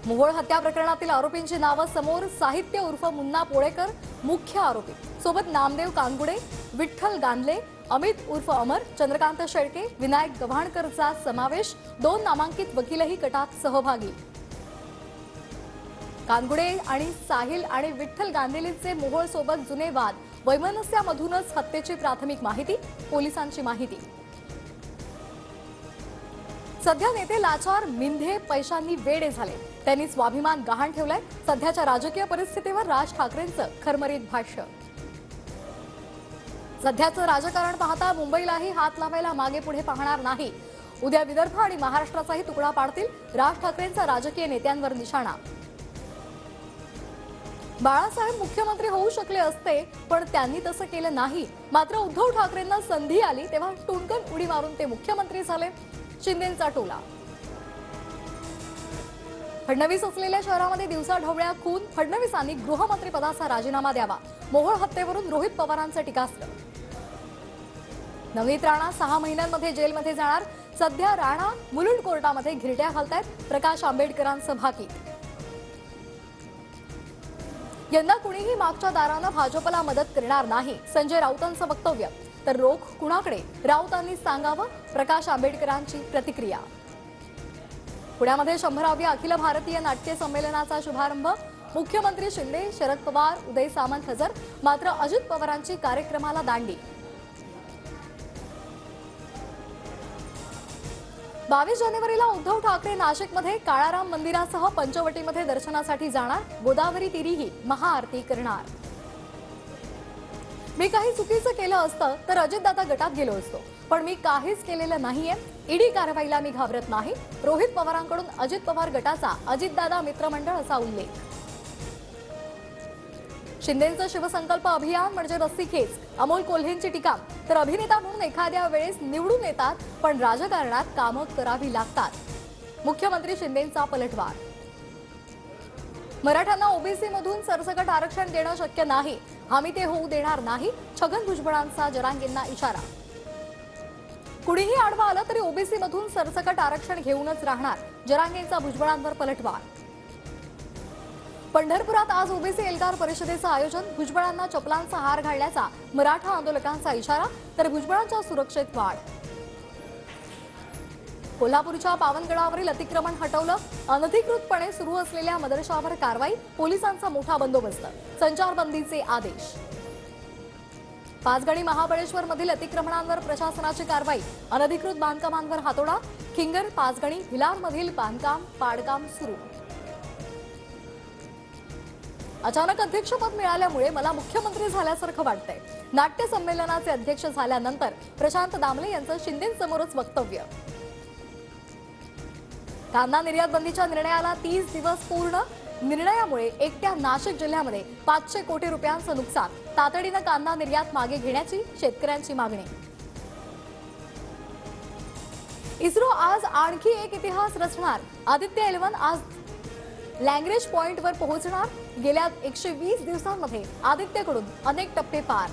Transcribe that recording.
मोहोळ हत्या प्रकरणातील आरोपींची नावं समोर. साहित्य उर्फ मुन्ना पोळेकर मुख्य आरोपी, सोबत नामदेव कानगुडे, विठ्ठल गांधले, अमित उर्फ अमर, चंद्रकांत शेळके, विनायक गव्हाणकरचा समावेश. 2 नामांकित वकीलही कटात सहभागी. कानगुडे आणि साहिल आणि विठ्ठल गांधेलींचे मोहोळ सोबत जुने वाद. वैमनस्यामधूनच हत्येची प्राथमिक माहिती, पोलिसांची माहिती. सध्या नेते लाचार, मिंधे, पैशांनी वेडे झाले. त्यांनी स्वाभिमान गहाण ठेवलाय. सध्याच्या राजकीय परिस्थितीवर राज ठाकरेंचं खरमरीत भाष्य. सध्याचं राजकारण पाहता मुंबईलाही हात लावायला मागे पुढे पाहणार नाही. उद्या विदर्भ आणि महाराष्ट्राचाही तुकडा पाडतील. राज ठाकरेंचा राजकीय नेत्यांवर निशाणा. बाळासाहेब मुख्यमंत्री होऊ शकले असते, पण त्यांनी तसं केलं नाही. मात्र उद्धव ठाकरेंना संधी आली तेव्हा टुणकन उडी मारून ते मुख्यमंत्री झाले. शिंदेंचा टोला. फडणवीस असलेल्या शहरामध्ये दिवसाढवळ्या खून. फडणवीसांनी गृहमंत्री पदाचा राजीनामा द्यावा. मोहोळ हत्येवरून रोहित पवारांचं टीकास्त्र. नवनीत राणा 6 महिन्यांमध्ये जेलमध्ये जाणार. सध्या राणा मुलुंड कोर्टामध्ये घिरट्या घालतायत. प्रकाश आंबेडकरांचं भाकीत. यंदा कुणीही मागच्या दारानं भाजपला मदत करणार नाही. संजय राऊतांचं वक्तव्य. तर रोख कुणाकडे, राऊतांनी सांगावं. प्रकाश आंबेडकरांची प्रतिक्रिया. पुण्यामध्ये 100व्या अखिल भारतीय नाट्य संमेलनाचा शुभारंभ. मुख्यमंत्री शिंदे, शरद पवार, उदय सामंत हजर. मात्र अजित पवारांची कार्यक्रमाला दांडी. 22 जानेवारीला उद्धव ठाकरे नाशिकमध्ये काळाराम मंदिरासह पंचवटीमध्ये दर्शनासाठी जाणार. गोदावरी तीरीही महाआरती करणार. मी काही चुकीचं केलं असतं तर अजितदादा गटात गेलो असतो, पण मी काहीच केलेलं नाहीये. ईडी कारवाईला मी घाबरत नाही. रोहित पवारांकडून अजित पवार गटाचा अजितदादा मित्रमंडळ असा उल्लेख. शिंदेंचं शिवसंकल्प अभियान म्हणजे रस्सीखेच. अमोल कोल्हेंची टीका. तर अभिनेता म्हणून एखाद्या वेळेस निवडून येतात, पण राजकारणात कामं करावी लागतात. मुख्यमंत्री शिंदेंचा पलटवार. मराठ्यांना ओबीसी मधून सरसकट आरक्षण देणं शक्य नाही. आम्ही ते होऊ देणार नाही. छगन भुजबळांचा जरांगेंना इशारा. कुणीही आडवा आलं तरी ओबीसी मधून सरसकट आरक्षण घेऊनच राहणार. जरांगेंचा भुजबळांवर पलटवार. पंढरपुरात आज ओबीसी एल्गार परिषदेचं आयोजन. भुजबळांना चपलांचा हार घालण्याचा मराठा आंदोलकांचा इशारा. तर भुजबळांच्या सुरक्षेत वाढ. कोल्हापूरच्या पावनगडावरील अतिक्रमण हटवलं. अनधिकृतपणे सुरू असलेल्या मदरशावर कारवाई. पोलिसांचा मोठा बंदोबस्त. संचारबंदीचे आदेश. पाचगणी महाबळेश्वर मधील अतिक्रमणांवर प्रशासनाची कारवाई. अनधिकृत बांधकामांवर हातोडा. खिंगर, पाचगणी, भिलारमधील बांधकाम, पाडकाम सुरू. अचानक अध्यक्षपद मिळाल्यामुळे मला मुख्यमंत्री झाल्यासारखं वाटतंय. नाट्य संमेलनाचे अध्यक्ष झाल्यानंतर प्रशांत दामले यांचं शिंदेंसमोरच वक्तव्य. कांदा निर्यात बंदीच्या निर्णयाला 30 दिवस पूर्ण. निर्णयामुळे एकट्या नाशिक जिल्ह्यामध्ये 500 कोटी रुपयांचं नुकसान. तातडीनं कांदा निर्यात मागे घेण्याची शेतकऱ्यांची मागणी. इस्रो आज आणखी एक इतिहास रचणार. आदित्य 11 आज लँग्रेज पॉइंटवर पोहोचणार. गेल्या 120 दिवसांमध्ये आदित्यकडून अनेक टप्पे पार.